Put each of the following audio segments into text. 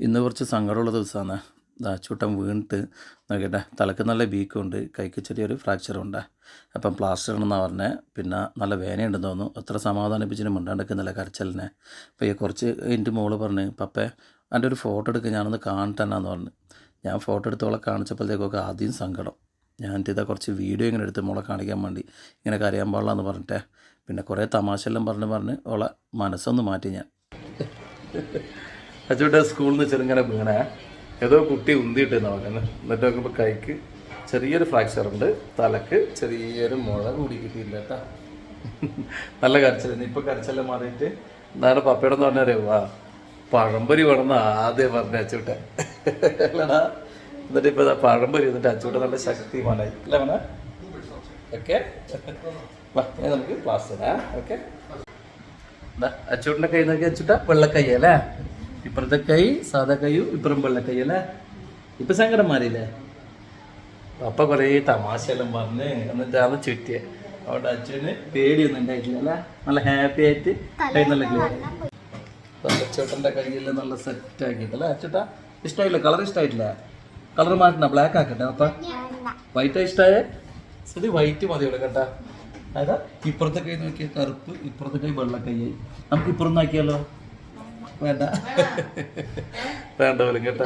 ഇന്ന് കുറച്ച് സങ്കടമുള്ള ദിവസമാണ്. അച്ചൂട്ടൻ വീണിട്ട് നോക്കട്ടെ, തലക്ക് നല്ല വീക്കമുണ്ട്, കൈക്ക് ചെറിയൊരു ഫ്രാക്ചറുണ്ട്. അപ്പം പ്ലാസ്റ്റർ ഇടണമെന്നാണ് പറഞ്ഞത്. പിന്നെ നല്ല വേദനയുണ്ടെന്ന് തോന്നുന്നു. അത്ര സമാധാനിപ്പിച്ചിട്ട് മിണ്ടാണ്ടിരിക്കുന്നില്ല കരച്ചലിനെ. അപ്പോൾ ഈ കുറച്ച് എൻ്റെ മോള് പറഞ്ഞ്, പപ്പേ എൻ്റെ ഒരു ഫോട്ടോ എടുക്കുക, ഞാനൊന്ന് കാണട്ടെന്നാന്ന് പറഞ്ഞു. ഞാൻ ഫോട്ടോ എടുത്തോളെ കാണിച്ചപ്പോഴത്തേക്കൊക്കെ ആദ്യം സങ്കടം. ഞാൻ ഇതാ കുറച്ച് വീഡിയോ ഇങ്ങനെ എടുത്ത് മോളെ കാണിക്കാൻ വേണ്ടി, ഇങ്ങനെ കരയാൻ പാടില്ല എന്ന് പറഞ്ഞിട്ടേ. പിന്നെ കുറേ തമാശയെല്ലാം പറഞ്ഞ് ഓളെ മനസ്സൊന്ന് മാറ്റി ഞാൻ. അച്ചൂട്ട സ്കൂളിൽ നിന്ന് ചെറുങ്ങനെ വീണേ, ഏതോ കുട്ടി ഉന്തിയിട്ടെന്ന് പറയുന്നത്. എന്നിട്ട് നോക്കുമ്പോൾ കൈക്ക് ചെറിയൊരു ഫ്രാക്ചറുണ്ട്, തലക്ക് ചെറിയൊരു മുഴ കൂടി കിട്ടിയില്ല കേട്ടോ. നല്ല കരച്ചിലായിരുന്നു. ഇപ്പോൾ കരച്ചെല്ലാം മാറിയിട്ട് എന്താണ് പപ്പയുടെ എന്ന് പറഞ്ഞാൽ വാ പഴംപൊരി വേണമെന്ന് ആദ്യം പറഞ്ഞ അച്ചൂട്ട അല്ലടാ. എന്നിട്ട് ഇപ്പോൾ പഴംപൊരി എന്നിട്ട് അച്ചൂട്ട നല്ല ശക്തിമാനായി അല്ലേ വേണ. ഓക്കെ വാ, നമുക്ക് ക്ലാസ് തരാം. ഓക്കെ, അച്ചൂട്ടിൻ്റെ കൈ നോക്കി അച്ചൂട്ട വെള്ളക്കൈ അല്ലേ. ഇപ്പുറത്തെ കൈ സാധാ കൈയും ഇപ്പുറം വെള്ളക്കൈ അല്ലേ. ഇപ്പം സങ്കടം മാറിയില്ലേ? പപ്പ കുറേ തമാശയെല്ലാം പറഞ്ഞ് എന്നിട്ടാണ് ചുറ്റിയെ. അവിടെ അച്ഛന് പേടിയൊന്നും ഉണ്ടായിട്ടില്ല അല്ലേ. നല്ല ഹാപ്പി ആയിട്ട് കൈ നല്ല ക്ലിയർ. അച്ചൂട്ടൻ്റെ കയ്യിൽ നല്ല സെറ്റ് ആക്കിയിട്ടല്ലേ. അച്ചൂട്ട ഇഷ്ടമായില്ല? കളർ ഇഷ്ടമായിട്ടില്ല? കളർ മാറ്റണ ബ്ലാക്ക് ആക്കട്ടെ അപ്പം? വൈറ്റാ ഇഷ്ടമായേ? ശരി, വൈറ്റ് മതി ഇവിടെ കേട്ടാ. അതാ ഇപ്പുറത്തെ കൈ നോക്കിയ കറുപ്പ്, ഇപ്പുറത്തെ കൈ വെള്ളക്കൈയായി. നമുക്ക് ഇപ്പുറം നോക്കിയാലോ? വേണ്ട വേണ്ട പോലും കേട്ടാ.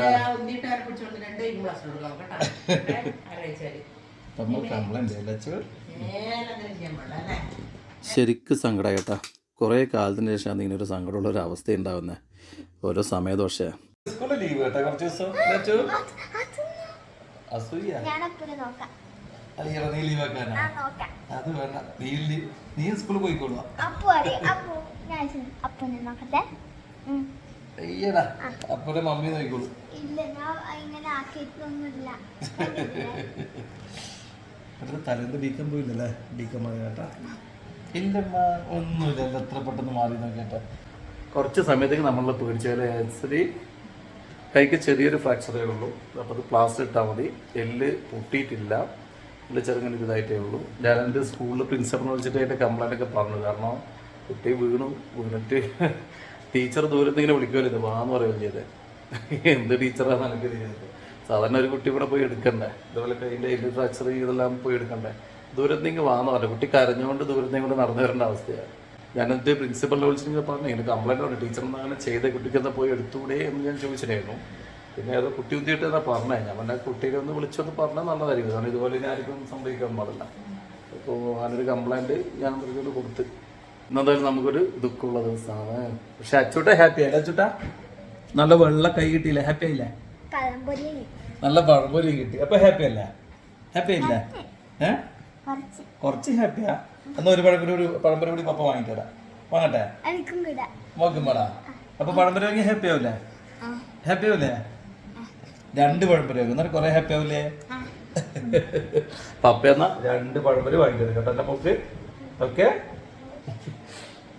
ശരിക്കും സങ്കടം കേട്ടാ. കുറേ കാലത്തിന് ശേഷമാണ് ഇങ്ങനെ ഒരു സങ്കടമുള്ള ഒരു അവസ്ഥ ഉണ്ടാവുന്നത്. ഓരോ സമയദോഷ. സ്കൂളിൽ ലീവ് കേട്ടാ കുറച്ച് ദിവസം. നീ ലീവ് ആക്കാനാ? അത് വേണ്ട, നീ സ്കൂളിൽ പോയിക്കോളൂ. അയ്യടാ, അപ്പോഴേ മമ്മി നോക്കിക്കോളൂ. തലേന്ന് ഡീക്കം പോയില്ലല്ലേ? ഡീക്കം മാറി കേട്ടാ. ഇല്ലമ്മ ഒന്നുമില്ല, എത്ര പെട്ടെന്ന് മാറി നോക്കിയേട്ടാ. കുറച്ച് സമയത്തേക്ക് നമ്മളെ പേടിച്ചാലേ. ശരി, കൈക്ക് ചെറിയൊരു ഫ്രാക്ചറേ ഉള്ളൂ. അപ്പോൾ അത് പ്ലാസ്റ്റർ ഇട്ടാൽ മതി. എല്ല് പൊട്ടിയിട്ടില്ല, എല്ല് ചെറുങ്ങനെ ഇതായിട്ടേ ഉള്ളൂ. ഞാൻ എൻ്റെ സ്കൂളിൽ പ്രിൻസിപ്പളിനെ വിളിച്ചിട്ട് അതിൻ്റെ കംപ്ലൈൻ്റ് ഒക്കെ പറഞ്ഞു. കാരണം കുട്ടി വീണിട്ട് ടീച്ചർ ദൂരത്ത് ഇങ്ങനെ വിളിക്കുമല്ലോ, ഇത് വാന്ന് പറയുകയും ചെയ്തേ. എന്ത് ടീച്ചറാണെന്ന് എനിക്ക് ചെയ്തത്. സാധാരണ ഒരു കുട്ടി കൂടെ പോയി എടുക്കണ്ടേ, ഇതുപോലെ കൈൻ്റെ എല്ല് ഫ്രാക്ചർ ഇതെല്ലാം പോയി എടുക്കണ്ടേ. ദൂരത്തേക്ക് വാന്ന് പറഞ്ഞു. കുട്ടി കരഞ്ഞുകൊണ്ട് ദൂരത്തേക്ക് കൊണ്ട് നടന്നു വരേണ്ട അവസ്ഥയാണ്. ഞാനെന്ത് പ്രിൻസിപ്പളിനെ വിളിച്ചിട്ട് പറഞ്ഞു, ഇങ്ങനെ കംപ്ലൈൻറ്റ് പറഞ്ഞു, ടീച്ചറിന് അങ്ങനെ ചെയ്ത കുട്ടിക്കെന്താ പോയി എടുത്തുകൂടെ എന്ന് ഞാൻ ചോദിച്ചിട്ടായിരുന്നു. പിന്നെ അത് കുട്ടി ഉന്തിയിട്ട് എന്നാ പറഞ്ഞത്. ഞാൻ പറഞ്ഞാൽ കുട്ടീനെ ഒന്ന് വിളിച്ചൊന്ന് പറഞ്ഞാൽ നല്ലതായിരിക്കും. കാരണം ഇതുപോലെ ഇനി ആർക്കും സംഭവിക്കാൻ പാടില്ല. അപ്പോൾ അങ്ങനൊരു കംപ്ലൈൻറ്റ് ഞാൻ മൃഗത്തിൽ കൊടുത്ത്. ഇന്നെന്തായാലും നമുക്കൊരു ദുഃഖമുള്ള ദിവസമാണ്. പക്ഷെ അച്ചൂട്ട ഹാപ്പി ആയില്ല? അച്ചൂട്ട നല്ല വെള്ള കൈ കിട്ടിയില്ലേ? ഹാപ്പി ആയില്ലേ? നല്ല പഴംപൊരിയും കിട്ടി. അപ്പൊ ഹാപ്പി അല്ല? ഹാപ്പി ആയില്ലേ? കുറച്ച് ഹാപ്പിയാ? എന്നാ ഒരു പഴംപൊരി കൂടി പപ്പ വാങ്ങിത്തരാം. വാങ്ങട്ടെ? നോക്കും വേടാ. അപ്പൊ പഴംപൊരി വാങ്ങി ഹാപ്പി ആവൂലേ? ഹാപ്പി ആവൂലേ? 2 പഴംപൊരി വാങ്ങും, എന്നാലും കുറെ ഹാപ്പി ആവൂലേ? പപ്പ എന്നാ 2 പഴംപൊരി വാങ്ങിത്തരും കേട്ടോ എൻ്റെ മോക്ക്. ഓക്കെ,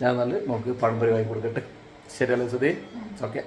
ഞാൻ നല്ല മോക്ക് പഴംപൊരി വാങ്ങി കൊടുക്കട്ടെ. ശരിയല്ലേ സുധി? ഓക്കെ.